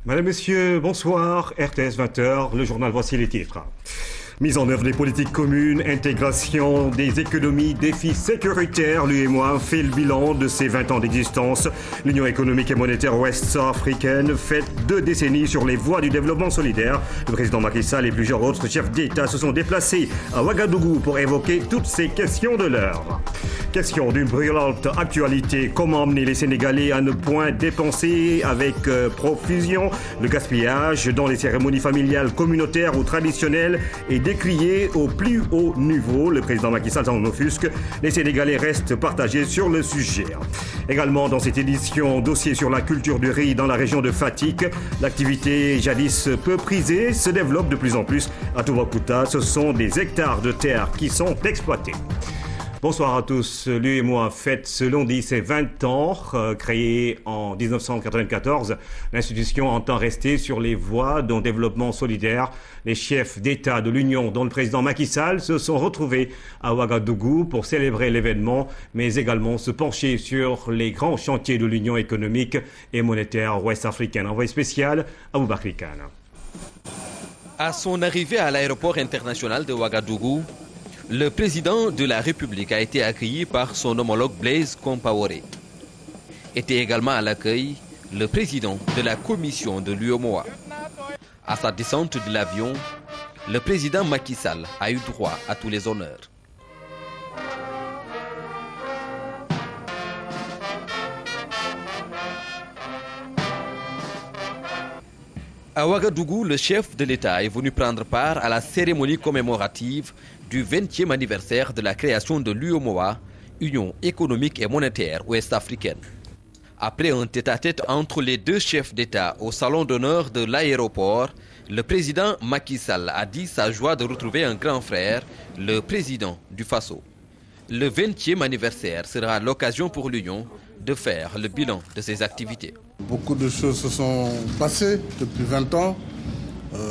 Madame, Messieurs, bonsoir. RTS 20h, le journal, voici les titres. Mise en œuvre des politiques communes, intégration des économies, défis sécuritaires. L'UEMOA fait le bilan de ses 20 ans d'existence. L'Union économique et monétaire ouest-africaine fête 2 décennies sur les voies du développement solidaire. Le président Macky Sall et plusieurs autres chefs d'État se sont déplacés à Ouagadougou pour évoquer toutes ces questions de l'heure. Question d'une brûlante actualité. Comment emmener les Sénégalais à ne point dépenser avec profusion? Le gaspillage dans les cérémonies familiales, communautaires ou traditionnelles est décrié au plus haut niveau. Le président Macky Sall s'en offusque. Les Sénégalais restent partagés sur le sujet. Également dans cette édition, dossier sur la culture du riz dans la région de Fatick. L'activité jadis peu prisée se développe de plus en plus à Toubacouta. Ce sont des hectares de terre qui sont exploités. Bonsoir à tous. L'UEMOA fête ce lundi ses 20 ans. Créée en 1994, l'institution entend rester sur les voies d'un développement solidaire. Les chefs d'État de l'Union, dont le président Macky Sall, se sont retrouvés à Ouagadougou pour célébrer l'événement, mais également se pencher sur les grands chantiers de l'Union économique et monétaire ouest-africaine. Envoyé spécial, Aboubakri Kane. À son arrivée à l'aéroport international de Ouagadougou, le président de la République a été accueilli par son homologue Blaise Compaoré. Était également à l'accueil le président de la commission de l'UEMOA. À sa descente de l'avion, le président Macky Sall a eu droit à tous les honneurs. À Ouagadougou, le chef de l'État est venu prendre part à la cérémonie commémorative du 20e anniversaire de la création de l'UEMOA, Union économique et monétaire ouest-africaine. Après un tête-à-tête entre les deux chefs d'État au salon d'honneur de l'aéroport, le président Macky Sall a dit sa joie de retrouver un grand frère, le président du Faso. Le 20e anniversaire sera l'occasion pour l'Union de faire le bilan de ses activités. Beaucoup de choses se sont passées depuis 20 ans.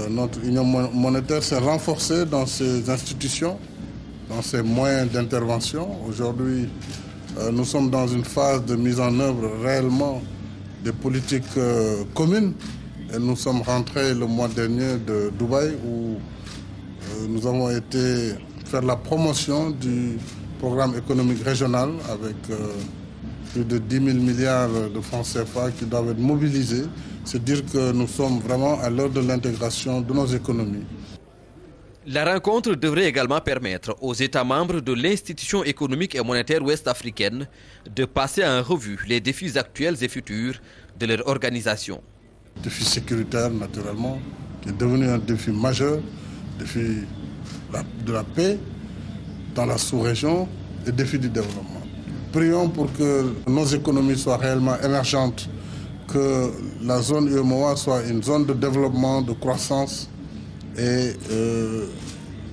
Notre union monétaire s'est renforcée dans ses institutions, dans ses moyens d'intervention. Aujourd'hui, nous sommes dans une phase de mise en œuvre réellement des politiques communes. Et nous sommes rentrés le mois dernier de Dubaï où nous avons été faire la promotion du programme économique régional avec plus de 10 000 milliards de francs CFA qui doivent être mobilisés. C'est dire que nous sommes vraiment à l'heure de l'intégration de nos économies. La rencontre devrait également permettre aux États membres de l'institution économique et monétaire ouest-africaine de passer en revue les défis actuels et futurs de leur organisation. Le défi sécuritaire, naturellement, qui est devenu un défi majeur, défi de la paix dans la sous-région et défi du développement. Prions pour que nos économies soient réellement émergentes, que la zone UEMOA soit une zone de développement, de croissance et,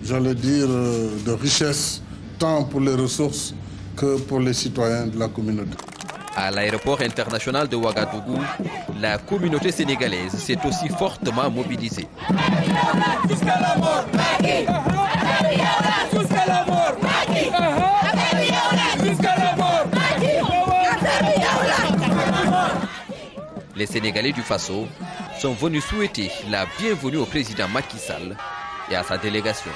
j'allais dire, de richesse, tant pour les ressources que pour les citoyens de la communauté. À l'aéroport international de Ouagadougou, la communauté sénégalaise s'est aussi fortement mobilisée. Les Sénégalais du Faso sont venus souhaiter la bienvenue au président Macky Sall et à sa délégation.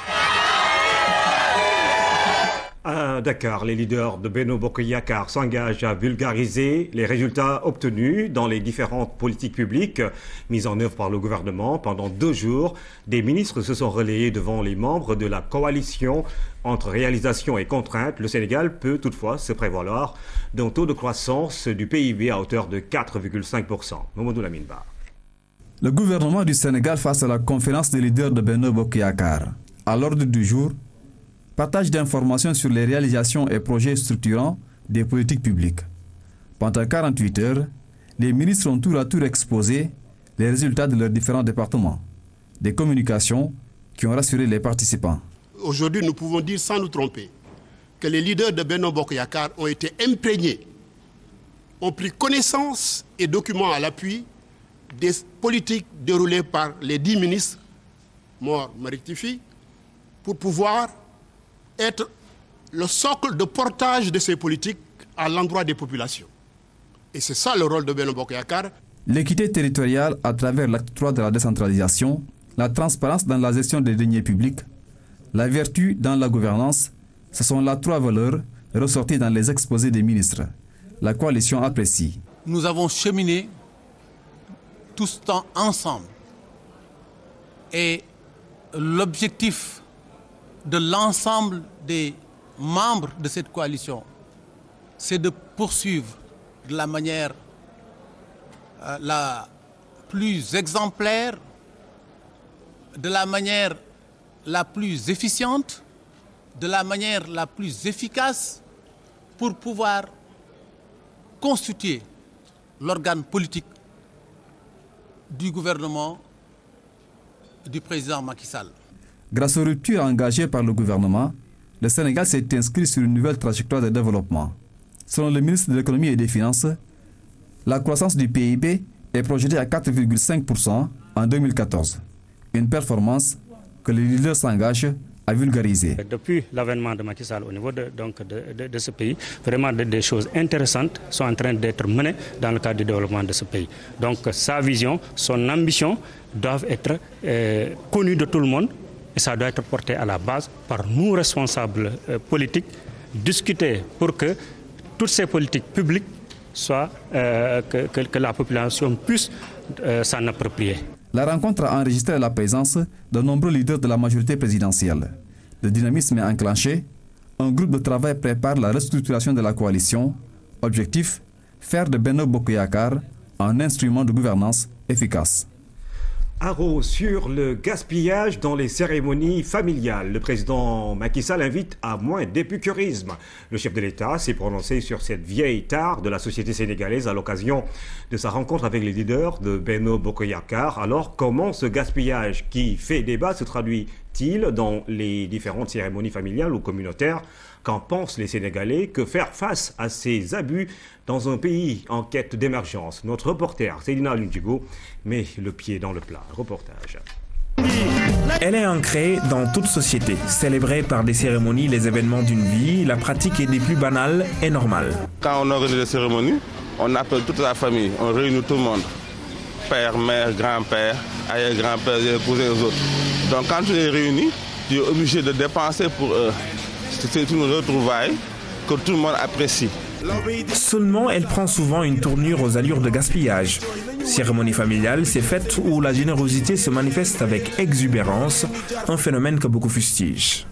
À Dakar, les leaders de Benno Bokk Yakaar s'engagent à vulgariser les résultats obtenus dans les différentes politiques publiques mises en œuvre par le gouvernement. Pendant 2 jours, des ministres se sont relayés devant les membres de la coalition. Entre réalisation et contrainte, le Sénégal peut toutefois se prévaloir d'un taux de croissance du PIB à hauteur de 4,5%. Mamadou Lamine Ba. Le gouvernement du Sénégal face à la conférence des leaders de Benno Bokk Yakaar. À l'ordre du jour, partage d'informations sur les réalisations et projets structurants des politiques publiques. Pendant 48 heures, les ministres ont tour à tour exposé les résultats de leurs différents départements. Des communications qui ont rassuré les participants. Aujourd'hui, nous pouvons dire sans nous tromper que les leaders de Benno Bokk Yakaar ont été imprégnés, ont pris connaissance et documents à l'appui des politiques déroulées par les 10 ministres, Mor me rectifie, pour pouvoir être le socle de portage de ces politiques à l'endroit des populations. Et c'est ça le rôle de Benno Bokk Yakaar. L'équité territoriale à travers l'acte 3 de la décentralisation, la transparence dans la gestion des deniers publics, la vertu dans la gouvernance, ce sont là 3 valeurs ressorties dans les exposés des ministres. La coalition apprécie. Nous avons cheminé tout ce temps ensemble. Et l'objectif de l'ensemble des membres de cette coalition, c'est de poursuivre de la manière la plus exemplaire, de la manière la plus efficiente, de la manière la plus efficace pour pouvoir constituer l'organe politique du gouvernement du président Macky Sall. Grâce aux ruptures engagées par le gouvernement, le Sénégal s'est inscrit sur une nouvelle trajectoire de développement. Selon le ministre de l'Économie et des Finances, la croissance du PIB est projetée à 4,5% en 2014. Une performance que les leaders s'engagent à vulgariser. Depuis l'avènement de Macky Sall au niveau de ce pays, vraiment des choses intéressantes sont en train d'être menées dans le cadre du développement de ce pays. Donc sa vision, son ambition doivent être connues de tout le monde et ça doit être porté à la base par nous responsables politiques, discuter pour que toutes ces politiques publiques soient, que la population puisse s'en approprier. La rencontre a enregistré la présence de nombreux leaders de la majorité présidentielle. Le dynamisme est enclenché. Un groupe de travail prépare la restructuration de la coalition. Objectif, faire de Benno Bokk Yakaar un instrument de gouvernance efficace. Haro sur le gaspillage dans les cérémonies familiales. Le président Macky Sall invite à moins d'épicurisme. Le chef de l'État s'est prononcé sur cette vieille tare de la société sénégalaise à l'occasion de sa rencontre avec les leaders de Benno Bokk Yakaar. Alors, comment ce gaspillage qui fait débat se traduit-il dans les différentes cérémonies familiales ou communautaires? Qu'en pensent les Sénégalais? Que faire face à ces abus dans un pays en quête d'émergence? Notre reporter Seydina Lundigo met le pied dans le plat. Reportage. Elle est ancrée dans toute société. Célébrée par des cérémonies, les événements d'une vie, la pratique est des plus banales et normale. Quand on organise des cérémonies, on appelle toute la famille, on réunit tout le monde. Père, mère, grand-père, arrière-grand-père, les cousins et les autres. Donc quand tu les réunis, tu es obligé de dépenser pour eux. C'est une retrouvaille que tout le monde apprécie. Seulement, elle prend souvent une tournure aux allures de gaspillage. Cérémonie familiale, c'est fête où la générosité se manifeste avec exubérance, un phénomène que beaucoup fustigent.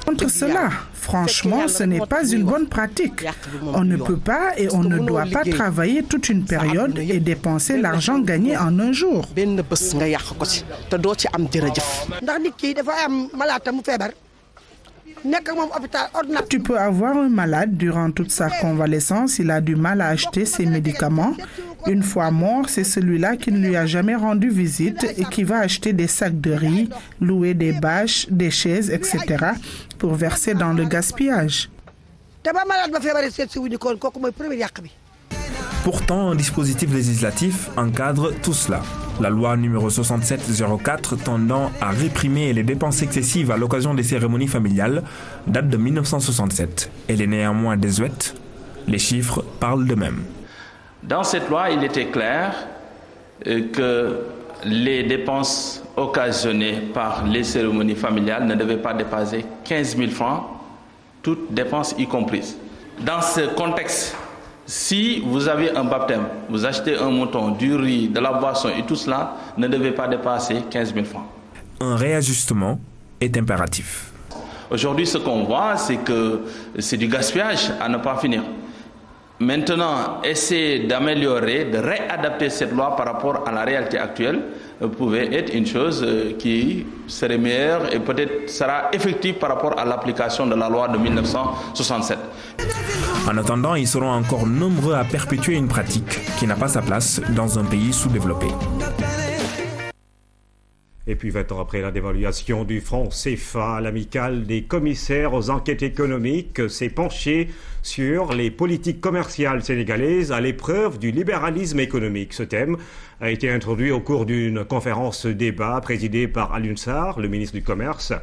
Contre cela, franchement, ce n'est pas une bonne pratique. On ne peut pas et on ne doit pas travailler toute une période et dépenser l'argent gagné en un jour. Tu peux avoir un malade durant toute sa convalescence, il a du mal à acheter ses médicaments. Une fois mort, c'est celui-là qui ne lui a jamais rendu visite et qui va acheter des sacs de riz, louer des bâches, des chaises, etc. pour verser dans le gaspillage. Pourtant, un dispositif législatif encadre tout cela. La loi numéro 6704 tendant à réprimer les dépenses excessives à l'occasion des cérémonies familiales date de 1967. Elle est néanmoins désuète. Les chiffres parlent d'eux-mêmes. Dans cette loi, il était clair que les dépenses occasionnées par les cérémonies familiales ne devaient pas dépasser 15 000 francs, toutes dépenses y comprises. Dans ce contexte, si vous avez un baptême, vous achetez un mouton, du riz, de la boisson et tout cela ne devait pas dépasser 15 000 francs. Un réajustement est impératif. Aujourd'hui, ce qu'on voit, c'est que c'est du gaspillage à ne pas finir. Maintenant, essayer d'améliorer, de réadapter cette loi par rapport à la réalité actuelle pouvait être une chose qui serait meilleure et peut-être sera effective par rapport à l'application de la loi de 1967. En attendant, ils seront encore nombreux à perpétuer une pratique qui n'a pas sa place dans un pays sous-développé. Et puis 20 ans après la dévaluation du franc CFA, l'amicale des commissaires aux enquêtes économiques s'est penchée sur les politiques commerciales sénégalaises à l'épreuve du libéralisme économique. Ce thème a été introduit au cours d'une conférence débat présidée par Alioune Sarr, le ministre du Commerce.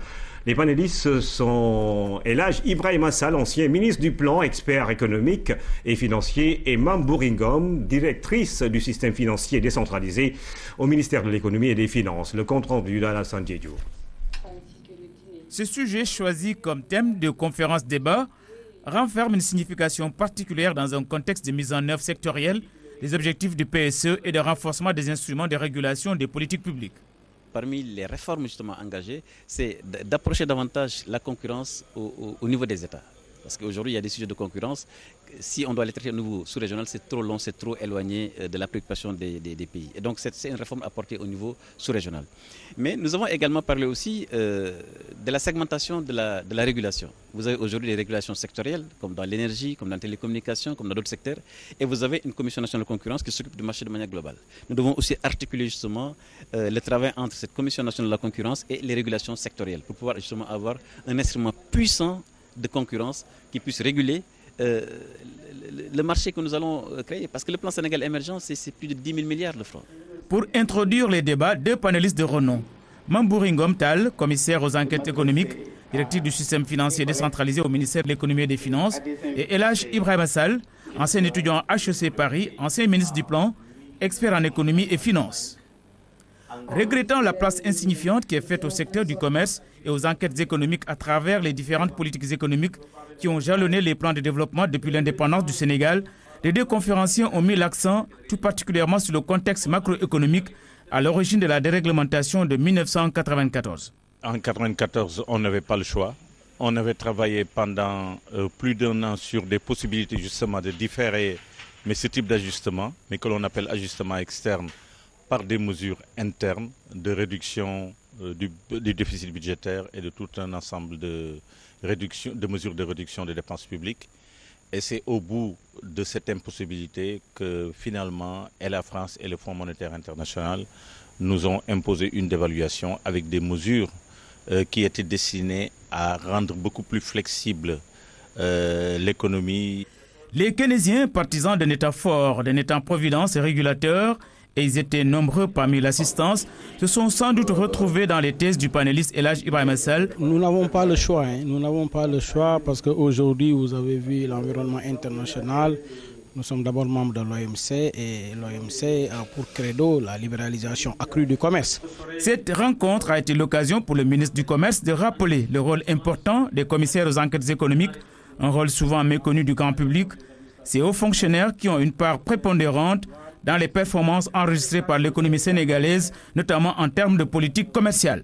Les panélistes sont Elhadj Ibrahima Sall, ancien ministre du Plan, expert économique et financier, et Mame Bouri Ngom, directrice du système financier décentralisé au ministère de l'Économie et des Finances. Le compte-rendu d'Alassane Diédhiou. Ce sujet choisi comme thème de conférence-débat renferme une signification particulière dans un contexte de mise en œuvre sectorielle des objectifs du PSE et de renforcement des instruments de régulation des politiques publiques. Parmi les réformes justement engagées, c'est d'approcher davantage la concurrence au niveau des États. Parce qu'aujourd'hui, il y a des sujets de concurrence. Si on doit les traiter au niveau sous-régional, c'est trop long, c'est trop éloigné de la préoccupation des pays. Et donc, c'est une réforme apportée au niveau sous-régional. Mais nous avons également parlé aussi de la segmentation de la régulation. Vous avez aujourd'hui des régulations sectorielles, comme dans l'énergie, comme dans la télécommunication, comme dans d'autres secteurs. Et vous avez une commission nationale de concurrence qui s'occupe du marché de manière globale. Nous devons aussi articuler justement le travail entre cette commission nationale de la concurrence et les régulations sectorielles pour pouvoir justement avoir un instrument puissant de concurrence qui puisse réguler le marché que nous allons créer. Parce que le plan Sénégal émergent, c'est plus de 10 000 milliards de francs. Pour introduire les débats, deux panélistes de renom. Mame Bouri Ngom Tall, commissaire aux enquêtes économiques, directeur du système financier décentralisé au ministère de l'Économie et des Finances, et Elhadj Ibrahima Sall, ancien étudiant à HEC Paris, ancien ministre du Plan, expert en économie et finances. Regrettant la place insignifiante qui est faite au secteur du commerce et aux enquêtes économiques à travers les différentes politiques économiques qui ont jalonné les plans de développement depuis l'indépendance du Sénégal, les deux conférenciers ont mis l'accent tout particulièrement sur le contexte macroéconomique à l'origine de la déréglementation de 1994. En 1994, on n'avait pas le choix. On avait travaillé pendant plus d'1 an sur des possibilités justement de différer mais ce type d'ajustement, mais que l'on appelle ajustement externe, par des mesures internes de réduction du déficit budgétaire et de tout un ensemble de mesures de réduction des dépenses publiques. Et c'est au bout de cette impossibilité que finalement la France et le Fonds monétaire international nous ont imposé une dévaluation avec des mesures qui étaient destinées à rendre beaucoup plus flexible l'économie. Les Keynésiens, partisans d'un État fort, d'un État-providence et régulateur, et ils étaient nombreux parmi l'assistance, se sont sans doute retrouvés dans les thèses du panéliste Elhadj Ibrahima Sall. Nous n'avons pas le choix, nous n'avons pas le choix parce qu'aujourd'hui, vous avez vu l'environnement international. Nous sommes d'abord membres de l'OMC et l'OMC a pour credo la libéralisation accrue du commerce. Cette rencontre a été l'occasion pour le ministre du Commerce de rappeler le rôle important des commissaires aux enquêtes économiques, un rôle souvent méconnu du grand public. Ces hauts fonctionnaires qui ont une part prépondérante dans les performances enregistrées par l'économie sénégalaise, notamment en termes de politique commerciale.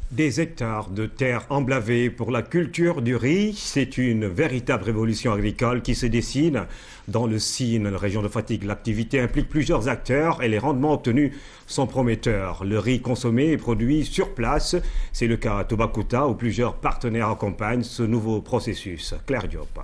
Des hectares de terres emblavées pour la culture du riz, c'est une véritable révolution agricole qui se dessine dans le Sine, la région de Fatick. L'activité implique plusieurs acteurs et les rendements obtenus sont prometteurs. Le riz consommé est produit sur place. C'est le cas à Toubacouta où plusieurs partenaires accompagnent ce nouveau processus. Claire Diop.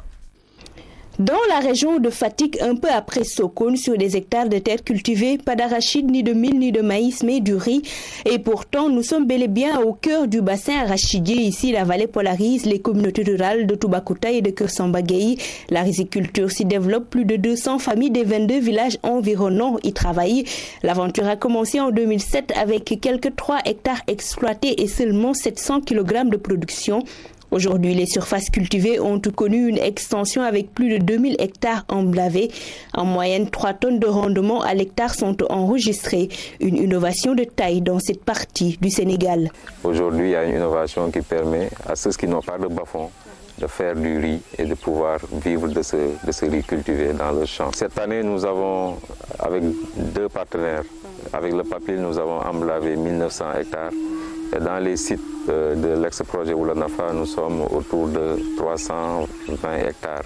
Dans la région de Fatick, un peu après Sokone, sur des hectares de terres cultivées, pas d'arachide, ni de mil, ni de maïs, mais du riz. Et pourtant, nous sommes bel et bien au cœur du bassin arachidier. Ici, la vallée polarise les communautés rurales de Toubacouta et de Kersambagaï. La riziculture s'y développe. Plus de 200 familles des 22 villages environnants y travaillent. L'aventure a commencé en 2007 avec quelques 3 hectares exploités et seulement 700 kg de production. Aujourd'hui, les surfaces cultivées ont connu une extension avec plus de 2000 hectares emblavés. En moyenne, 3 tonnes de rendement à l'hectare sont enregistrées. Une innovation de taille dans cette partie du Sénégal. Aujourd'hui, il y a une innovation qui permet à ceux qui n'ont pas de bas-fond de faire du riz et de pouvoir vivre de ce riz cultivé dans le champ. Cette année, nous avons, avec 2 partenaires, avec le papier, nous avons emblavé 1900 hectares. Et dans les sites de l'ex-projet Oulanafa, nous sommes autour de 320 hectares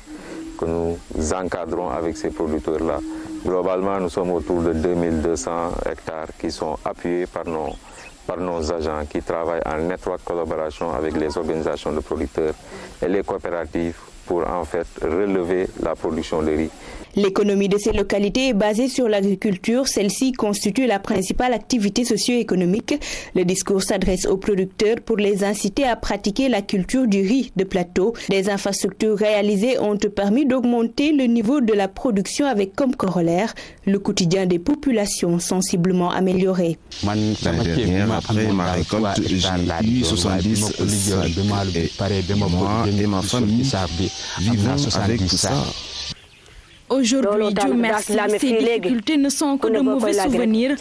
que nous encadrons avec ces producteurs-là. Globalement, nous sommes autour de 2200 hectares qui sont appuyés par nos agents qui travaillent en étroite collaboration avec les organisations de producteurs et les coopératives pour en fait relever la production de riz. L'économie de ces localités est basée sur l'agriculture. Celle-ci constitue la principale activité socio-économique. Le discours s'adresse aux producteurs pour les inciter à pratiquer la culture du riz de plateau. Des infrastructures réalisées ont permis d'augmenter le niveau de la production avec comme corollaire le quotidien des populations sensiblement amélioré. L'année dernière, après ma récolte, j'ai eu 70 sacs et moi et ma famille vivons avec tout ça. Aujourd'hui, Dieu merci, ces difficultés ne sont que de mauvais souvenirs.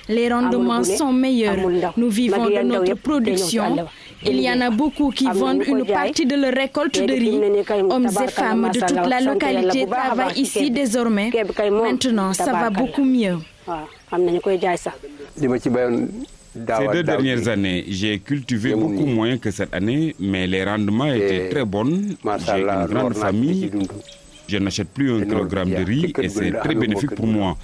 Les rendements sont meilleurs. Nous vivons de notre production. Il y en a beaucoup qui vendent une partie de leur récolte de riz. Hommes et femmes de toute la localité travaillent ici désormais. Maintenant, ça va beaucoup mieux. Ces 2 dernières années, j'ai cultivé beaucoup moins que cette année, mais les rendements étaient très bons. J'ai une grande famille. Je n'achète plus 1 kilogramme de riz et c'est très bénéfique pour moi.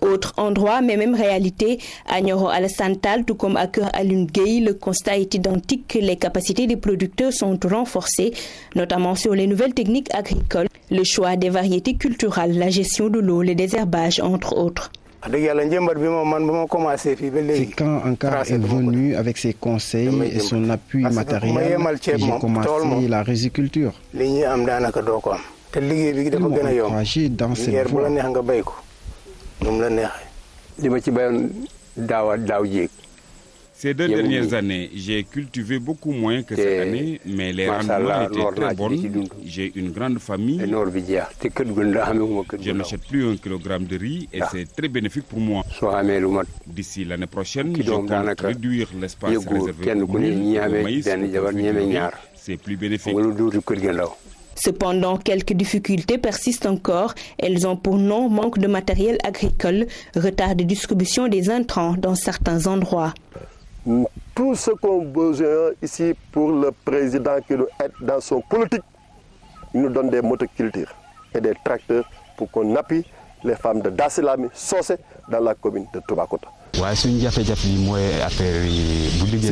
Autre endroit, mais même réalité, à Nioro Alassane Tall, tout comme à Keur Alioune Gueye, le constat est identique. Les capacités des producteurs sont renforcées, notamment sur les nouvelles techniques agricoles, le choix des variétés culturelles, la gestion de l'eau, le désherbage, entre autres. C'est quand Ankar est venu avec ses conseils et son appui matériel que j'ai commencé la riziculture. Ils m'ont encouragé dans cette voie. Ces 2 dernières années, j'ai cultivé beaucoup moins que cette année, mais les rendements étaient très bons. J'ai une grande famille. Je n'achète plus 1 kilogramme de riz et c'est très bénéfique pour moi. D'ici l'année prochaine, je compte réduire l'espace réservé au maïs. C'est plus bénéfique. Cependant, quelques difficultés persistent encore. Elles ont pour nom manque de matériel agricole, retard de distribution des intrants dans certains endroits. Tout ce qu'on a besoin ici pour le président qui nous aide dans son politique, il nous donne des motocultures et des tracteurs pour qu'on appuie les femmes de Dassilami, Socé, dans la commune de Toubacouta. Ce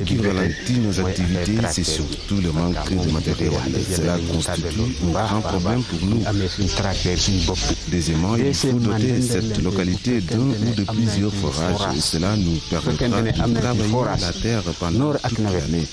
qui ralentit nos activités, c'est surtout le manque de matériel. Cela constitue un grand problème pour nous. Deuxièmement, il faut doter cette localité d'un ou de plusieurs forages et cela nous permettra de travailler la terre pendant toute l'année.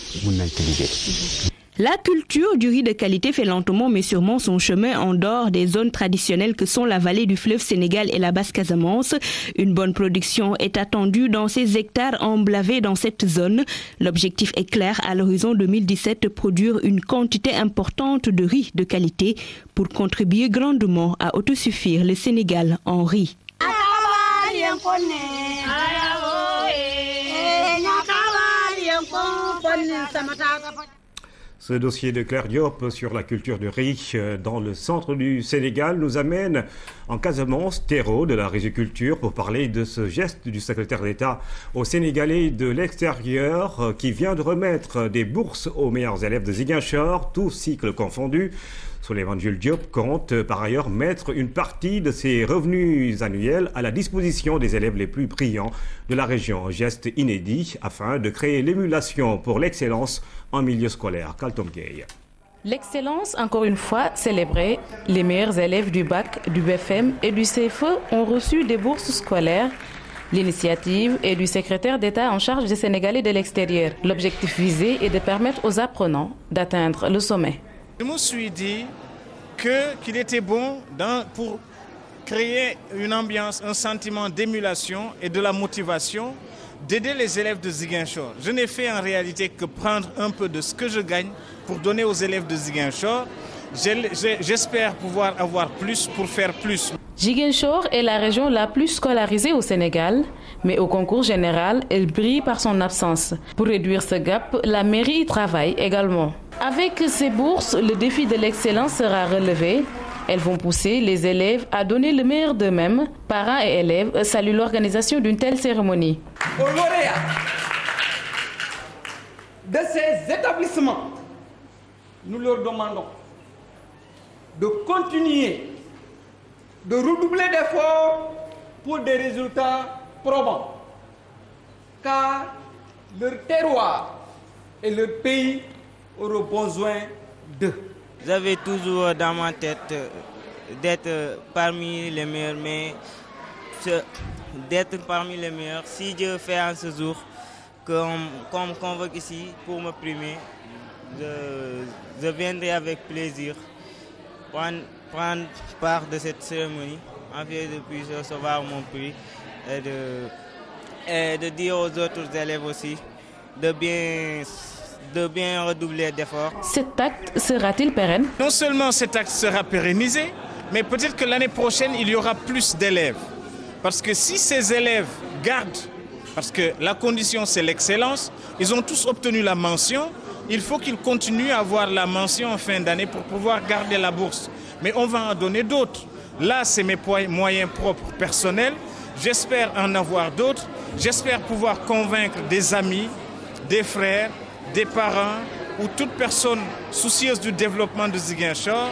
La culture du riz de qualité fait lentement mais sûrement son chemin en dehors des zones traditionnelles que sont la vallée du fleuve Sénégal et la Basse-Casamance. Une bonne production est attendue dans ces hectares emblavés dans cette zone. L'objectif est clair, à l'horizon 2017, produire une quantité importante de riz de qualité pour contribuer grandement à autosuffire le Sénégal en riz. Ce dossier de Claire Diop sur la culture du riz dans le centre du Sénégal nous amène en Casamance, terreau de la riziculture, pour parler de ce geste du secrétaire d'État aux Sénégalais de l'extérieur qui vient de remettre des bourses aux meilleurs élèves de Ziguinchor, tous cycles confondus. Souleymane Jules Diop compte par ailleurs mettre une partie de ses revenus annuels à la disposition des élèves les plus brillants de la région. Geste inédit afin de créer l'émulation pour l'excellence en milieu scolaire. Kaltom Gueye. L'excellence, encore une fois, célébrée. Les meilleurs élèves du bac, du BFM et du CFE ont reçu des bourses scolaires. L'initiative est du secrétaire d'État en charge des Sénégalais de l'extérieur. L'objectif visé est de permettre aux apprenants d'atteindre le sommet. Je me suis dit qu'il était bon pour créer une ambiance, un sentiment d'émulation et de la motivation, d'aider les élèves de Ziguinchor. Je n'ai fait en réalité que prendre un peu de ce que je gagne pour donner aux élèves de Ziguinchor. J'espère pouvoir avoir plus pour faire plus. Ziguinchor est la région la plus scolarisée au Sénégal, mais au concours général, elle brille par son absence. Pour réduire ce gap, la mairie y travaille également. Avec ces bourses, le défi de l'excellence sera relevé. Elles vont pousser les élèves à donner le meilleur d'eux-mêmes. Parents et élèves saluent l'organisation d'une telle cérémonie. Aux lauréats de ces établissements, nous leur demandons de continuer, de redoubler d'efforts pour des résultats probants. Car leur terroir et leur pays auront besoin d'eux. J'avais toujours dans ma tête d'être parmi les meilleurs, mais d'être parmi les meilleurs. Si Dieu fait en ce jour qu'on me convoque ici pour me primer, je viendrai avec plaisir prendre part de cette cérémonie, en fait de puis recevoir mon prix et de dire aux autres élèves aussi de bien redoubler d'efforts. Cet acte sera-t-il pérenne? Non seulement cet acte sera pérennisé, mais peut-être que l'année prochaine, il y aura plus d'élèves. Parce que si ces élèves gardent, parce que la condition c'est l'excellence, ils ont tous obtenu la mention, il faut qu'ils continuent à avoir la mention en fin d'année pour pouvoir garder la bourse. Mais on va en donner d'autres. Là, c'est mes moyens propres personnels. J'espère en avoir d'autres. J'espère pouvoir convaincre des amis, des frères, des parents ou toute personne soucieuse du développement de Ziguinchor,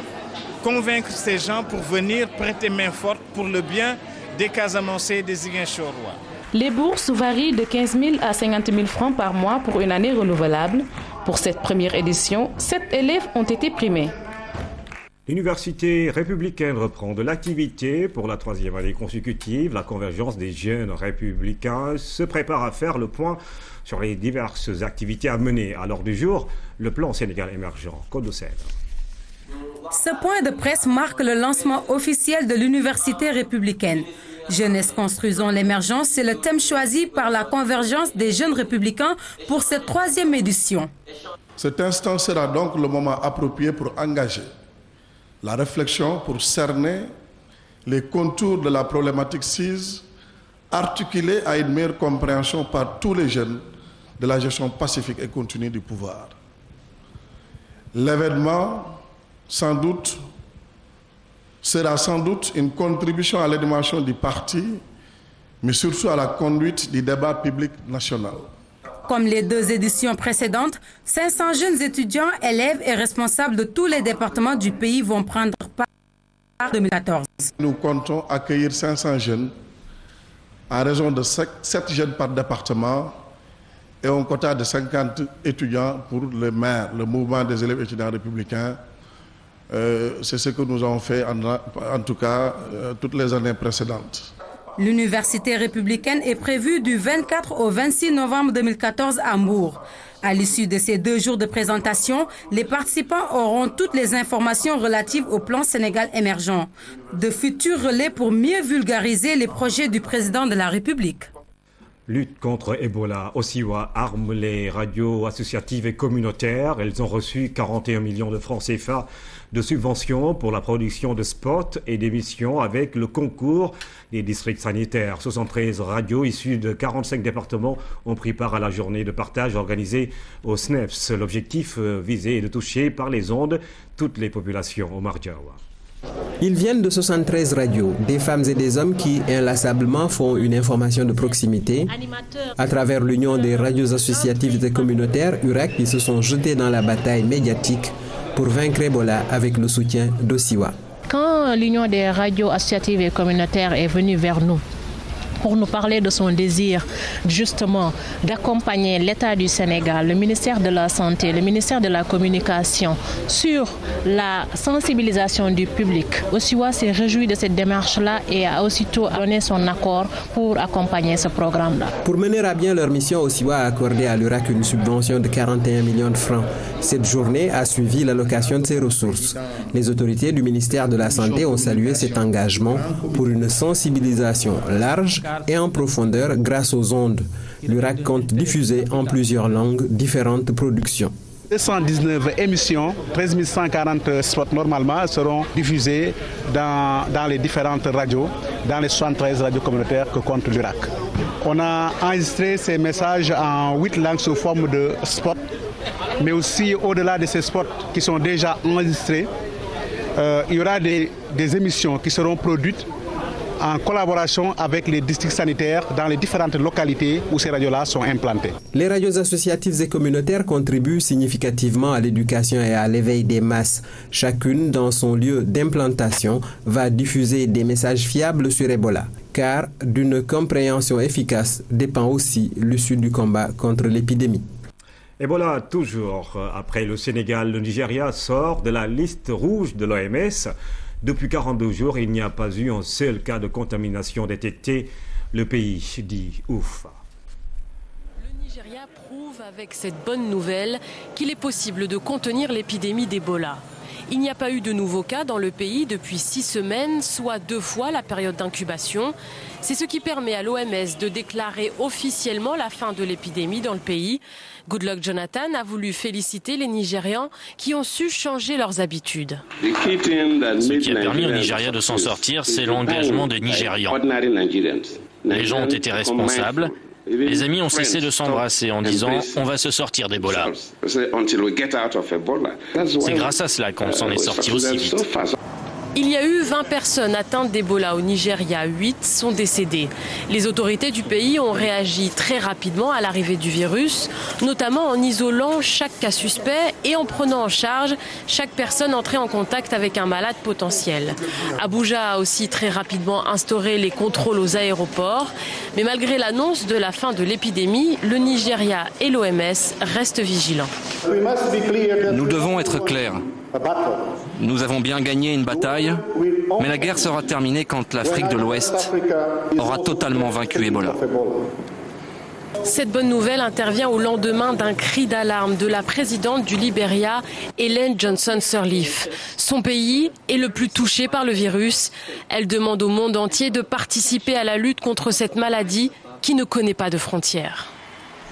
convaincre ces gens pour venir prêter main forte pour le bien des Casamancés et des Ziguinchorois. Les bourses varient de 15 000 à 50 000 francs par mois pour une année renouvelable. Pour cette première édition, 7 élèves ont été primés. L'université républicaine reprend de l'activité pour la 3e année consécutive. La convergence des jeunes républicains se prépare à faire le point sur les diverses activités à mener. À l'ordre du jour, le plan Sénégal émergent. Côte d'Ossel. Ce point de presse marque le lancement officiel de l'université républicaine. Jeunesse construisons l'émergence, c'est le thème choisi par la convergence des jeunes républicains pour cette 3e édition. Cet instant sera donc le moment approprié pour engager la réflexion pour cerner les contours de la problématique cise, articulée à une meilleure compréhension par tous les jeunes de la gestion pacifique et continue du pouvoir. L'événement, sera sans doute une contribution à l'animation du parti, mais surtout à la conduite du débat public national. Comme les 2 éditions précédentes, 500 jeunes étudiants, élèves et responsables de tous les départements du pays vont prendre part en 2014. Nous comptons accueillir 500 jeunes à raison de 7 jeunes par département et un quota de 50 étudiants pour le maire, le mouvement des élèves étudiants républicains. C'est ce que nous avons fait en tout cas toutes les années précédentes. L'université républicaine est prévue du 24 au 26 novembre 2014 à Mbour. À l'issue de ces 2 jours de présentation, les participants auront toutes les informations relatives au plan Sénégal émergent, de futurs relais pour mieux vulgariser les projets du président de la République. Lutte contre Ebola. Osiwa arme les radios associatives et communautaires. Elles ont reçu 41 millions de francs CFA de subventions pour la production de spots et d'émissions avec le concours des districts sanitaires. 73 radios issues de 45 départements ont pris part à la journée de partage organisée au SNEPS. L'objectif visé est de toucher par les ondes toutes les populations. Omar Diawa. Ils viennent de 73 radios, des femmes et des hommes qui inlassablement font une information de proximité. À travers l'Union des radios associatives et communautaires, URAC, ils se sont jetés dans la bataille médiatique pour vaincre Ebola avec le soutien d'Osiwa. Quand l'Union des radios associatives et communautaires est venue vers nous, pour nous parler de son désir justement d'accompagner l'État du Sénégal, le ministère de la Santé, le ministère de la Communication sur la sensibilisation du public. Osiwa s'est réjoui de cette démarche-là et a aussitôt donné son accord pour accompagner ce programme-là. Pour mener à bien leur mission, Osiwa a accordé à l'URAC une subvention de 41 millions de francs. Cette journée a suivi l'allocation de ses ressources. Les autorités du ministère de la Santé ont salué cet engagement pour une sensibilisation large et en profondeur grâce aux ondes. L'URAC compte diffuser en plusieurs langues différentes productions. 219 émissions, 13 140 spots normalement seront diffusés dans les différentes radios, dans les 73 radios communautaires que compte l'URAC. On a enregistré ces messages en 8 langues sous forme de spots, mais aussi au-delà de ces spots qui sont déjà enregistrés, il y aura des émissions qui seront produites en collaboration avec les districts sanitaires dans les différentes localités où ces radios-là sont implantées. Les radios associatives et communautaires contribuent significativement à l'éducation et à l'éveil des masses. Chacune, dans son lieu d'implantation, va diffuser des messages fiables sur Ebola. Car d'une compréhension efficace dépend aussi l'issue du combat contre l'épidémie. Ebola, toujours. Après le Sénégal, le Nigeria sort de la liste rouge de l'OMS. Depuis 42 jours, il n'y a pas eu un seul cas de contamination détecté. Le pays dit ouf. Le Nigeria prouve avec cette bonne nouvelle qu'il est possible de contenir l'épidémie d'Ebola. Il n'y a pas eu de nouveaux cas dans le pays depuis 6 semaines, soit 2 fois la période d'incubation. C'est ce qui permet à l'OMS de déclarer officiellement la fin de l'épidémie dans le pays. Goodluck Jonathan a voulu féliciter les Nigérians qui ont su changer leurs habitudes. Ce qui a permis au Nigeria de s'en sortir, c'est l'engagement des Nigérians. Les gens ont été responsables. Les amis ont cessé de s'embrasser en disant « on va se sortir d'Ebola ». C'est grâce à cela qu'on s'en est sorti aussi vite. Il y a eu 20 personnes atteintes d'Ebola au Nigeria, 8 sont décédées. Les autorités du pays ont réagi très rapidement à l'arrivée du virus, notamment en isolant chaque cas suspect et en prenant en charge chaque personne entrée en contact avec un malade potentiel. Abuja a aussi très rapidement instauré les contrôles aux aéroports, mais malgré l'annonce de la fin de l'épidémie, le Nigeria et l'OMS restent vigilants. Nous devons être clairs. Nous avons bien gagné une bataille, mais la guerre sera terminée quand l'Afrique de l'Ouest aura totalement vaincu Ebola. Cette bonne nouvelle intervient au lendemain d'un cri d'alarme de la présidente du Libéria, Ellen Johnson Sirleaf. Son pays est le plus touché par le virus. Elle demande au monde entier de participer à la lutte contre cette maladie qui ne connaît pas de frontières.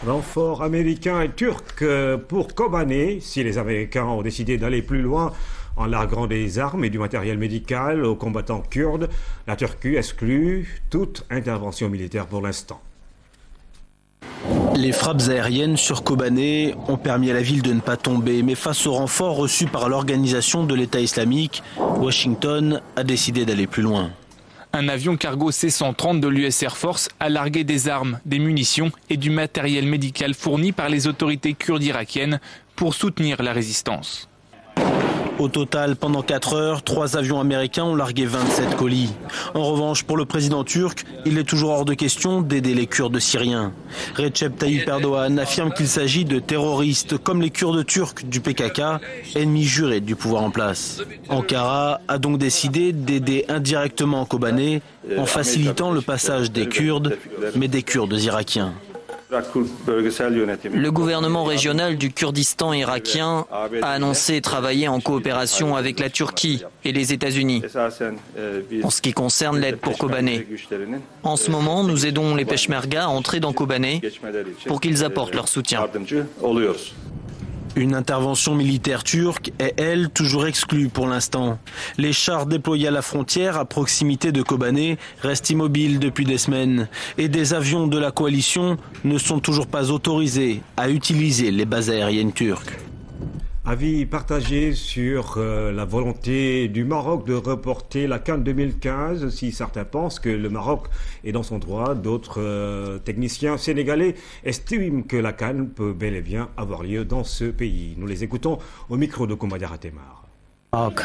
Renfort américain et turc pour Kobané, si les Américains ont décidé d'aller plus loin en larguant des armes et du matériel médical aux combattants kurdes, la Turquie exclut toute intervention militaire pour l'instant. Les frappes aériennes sur Kobané ont permis à la ville de ne pas tomber, mais face au renfort reçu par l'organisation de l'État islamique, Washington a décidé d'aller plus loin. Un avion cargo C-130 de l'US Air Force a largué des armes, des munitions et du matériel médical fourni par les autorités kurdes irakiennes pour soutenir la résistance. Au total, pendant 4 heures, 3 avions américains ont largué 27 colis. En revanche, pour le président turc, il est toujours hors de question d'aider les Kurdes syriens. Recep Tayyip Erdogan affirme qu'il s'agit de terroristes comme les Kurdes turcs du PKK, ennemis jurés du pouvoir en place. Ankara a donc décidé d'aider indirectement Kobané en facilitant le passage des Kurdes, mais des Kurdes irakiens. Le gouvernement régional du Kurdistan irakien a annoncé travailler en coopération avec la Turquie et les États-Unis en ce qui concerne l'aide pour Kobané. En ce moment, nous aidons les Peshmerga à entrer dans Kobané pour qu'ils apportent leur soutien. Une intervention militaire turque est, elle, toujours exclue pour l'instant. Les chars déployés à la frontière à proximité de Kobané restent immobiles depuis des semaines et des avions de la coalition ne sont toujours pas autorisés à utiliser les bases aériennes turques. Avis partagé sur la volonté du Maroc de reporter la CAN 2015. Si certains pensent que le Maroc est dans son droit, d'autres techniciens sénégalais estiment que la CAN peut bel et bien avoir lieu dans ce pays. Nous les écoutons au micro de Koumbadiara Temar. Le Maroc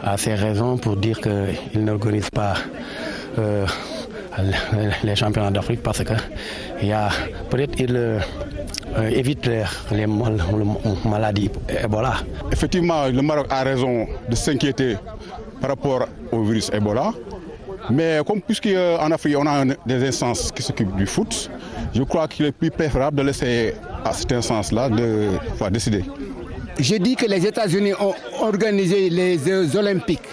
a ses raisons pour dire qu'il n'organise pas les championnats d'Afrique parce que peut-être il évite les maladies Ebola. Effectivement, le Maroc a raison de s'inquiéter par rapport au virus Ebola. Mais puisqu'en Afrique, on a des instances qui s'occupent du foot, je crois qu'il est plus préférable de laisser à cette instance-là de décider. J'ai dit que les États-Unis ont organisé les Jeux olympiques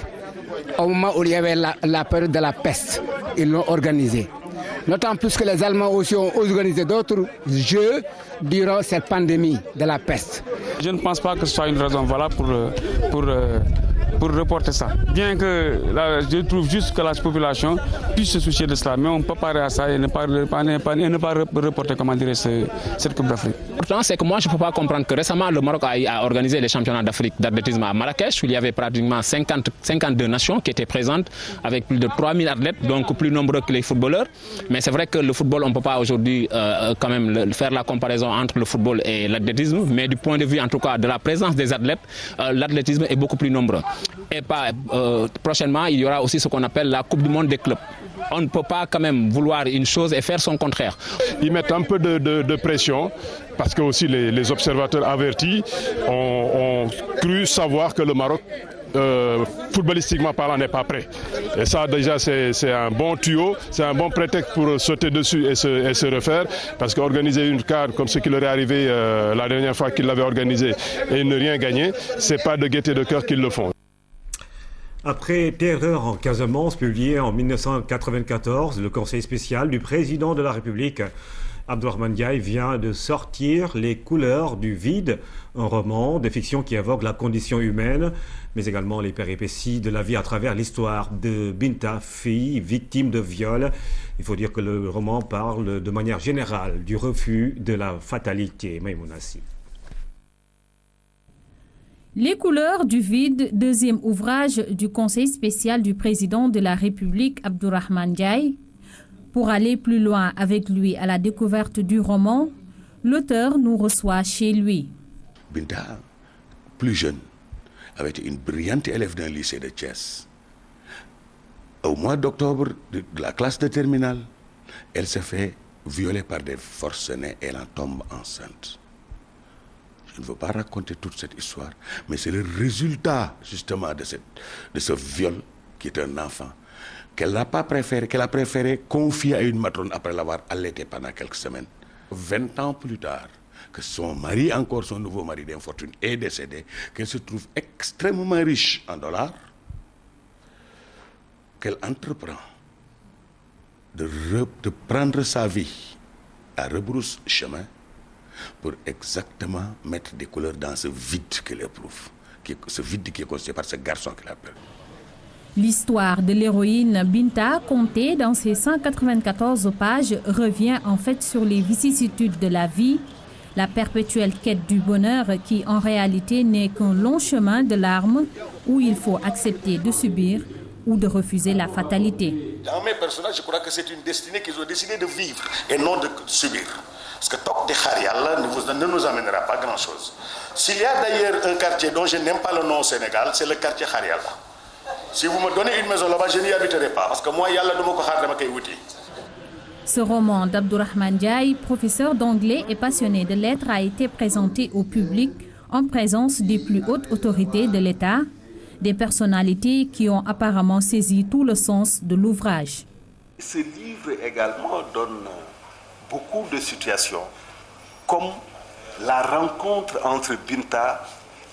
au moment où il y avait la période de la peste. Ils l'ont organisé. D'autant plus que les Allemands aussi ont organisé d'autres jeux durant cette pandémie de la peste. Je ne pense pas que ce soit une raison valable pour reporter ça. Bien que là, je trouve juste que la population puisse se soucier de cela, mais on peut pas à ça et ne pas reporter, cette Coupe d'Afrique. Pourtant, c'est que moi, je ne peux pas comprendre que récemment, le Maroc a organisé les championnats d'Afrique d'athlétisme à Marrakech, où il y avait pratiquement 52 nations qui étaient présentes, avec plus de 3000 athlètes, donc plus nombreux que les footballeurs. Mais c'est vrai que le football, on ne peut pas aujourd'hui quand même faire la comparaison entre le football et l'athlétisme, mais du point de vue en tout cas de la présence des athlètes, l'athlétisme est beaucoup plus nombreux. Et prochainement, il y aura aussi ce qu'on appelle la Coupe du Monde des clubs. On ne peut pas quand même vouloir une chose et faire son contraire. Ils mettent un peu de pression parce que aussi les observateurs avertis ont cru savoir que le Maroc footballistiquement parlant, n'est pas prêt. Et ça, déjà, c'est un bon tuyau, c'est un bon prétexte pour sauter dessus et se refaire. Parce qu'organiser une CAN comme ce qui leur est arrivé la dernière fois qu'ils l'avaient organisé et ne rien gagner, c'est pas de gaieté de cœur qu'ils le font. Après Terreur en Casamance, publié en 1994, le Conseil spécial du président de la République, Abdourahmane Ndiaye, vient de sortir Les couleurs du vide, un roman de fiction qui évoque la condition humaine, mais également les péripéties de la vie à travers l'histoire de Binta, fille victime de viol. Il faut dire que le roman parle de manière générale du refus de la fatalité. Maïmounassi. Les couleurs du vide, deuxième ouvrage du Conseil spécial du président de la République, Abdourahmane Ndiaye. Pour aller plus loin avec lui à la découverte du roman, l'auteur nous reçoit chez lui. Binta, plus jeune, avait été une brillante élève d'un lycée de Thiès. Au mois d'octobre de la classe de terminale, elle s'est fait violer par des forcenés et elle en tombe enceinte. Je ne veux pas raconter toute cette histoire, mais c'est le résultat justement de ce viol qui est un enfant qu'elle a préféré confier à une matrone après l'avoir allaité pendant quelques semaines. 20 ans plus tard, que son mari, encore son nouveau mari d'infortune, est décédé, qu'elle se trouve extrêmement riche en dollars, qu'elle entreprend de prendre sa vie à rebrousse chemin pour exactement mettre des couleurs dans ce vide qu'elle éprouve, ce vide qui est constitué par ce garçon qu'elle appelle. L'histoire de l'héroïne Binta, contée dans ses 194 pages, revient en fait sur les vicissitudes de la vie, la perpétuelle quête du bonheur qui en réalité n'est qu'un long chemin de larmes où il faut accepter de subir ou de refuser la fatalité. Dans mes personnages, je crois que c'est une destinée qu'ils ont décidé de vivre et non de subir. Parce que Tok de Kharial ne nous amènera pas grand-chose. S'il y a d'ailleurs un quartier dont je n'aime pas le nom au Sénégal, c'est le quartier Kharial. Si vous me donnez une maison là-bas, je n'y habiterai pas. Parce que moi, Yalla ne me. Ce roman d'Abdourahmane Ndiaye, professeur d'anglais et passionné de lettres, a été présenté au public en présence des plus hautes autorités de l'État, des personnalités qui ont apparemment saisi tout le sens de l'ouvrage. Ce livre également donne beaucoup de situations, comme la rencontre entre Binta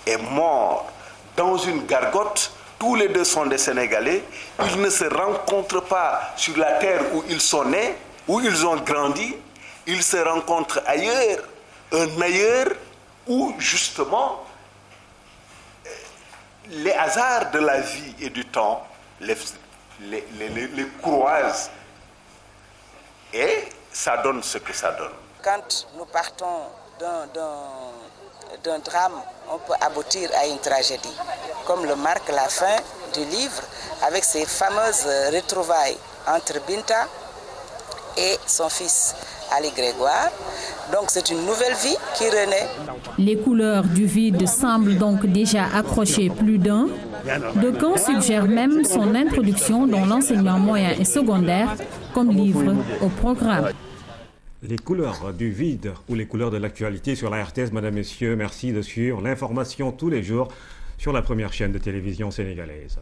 et Mort dans une gargote. Tous les deux sont des Sénégalais. Ils ne se rencontrent pas sur la terre où ils sont nés, où ils ont grandi. Ils se rencontrent ailleurs, un ailleurs où justement les hasards de la vie et du temps les croisent. Et ça donne ce que ça donne. Quand nous partons d'un drame, on peut aboutir à une tragédie, comme le marque la fin du livre, avec ces fameuses retrouvailles entre Binta et son fils Ali Grégoire. Donc c'est une nouvelle vie qui renaît. Les couleurs du vide semblent donc déjà accrocher plus d'un. D'aucuns suggèrent même son introduction dans l'enseignement moyen et secondaire comme livre au programme. Les couleurs du vide ou les couleurs de l'actualité sur la RTS. Madame, Messieurs, merci de suivre l'information tous les jours sur la première chaîne de télévision sénégalaise.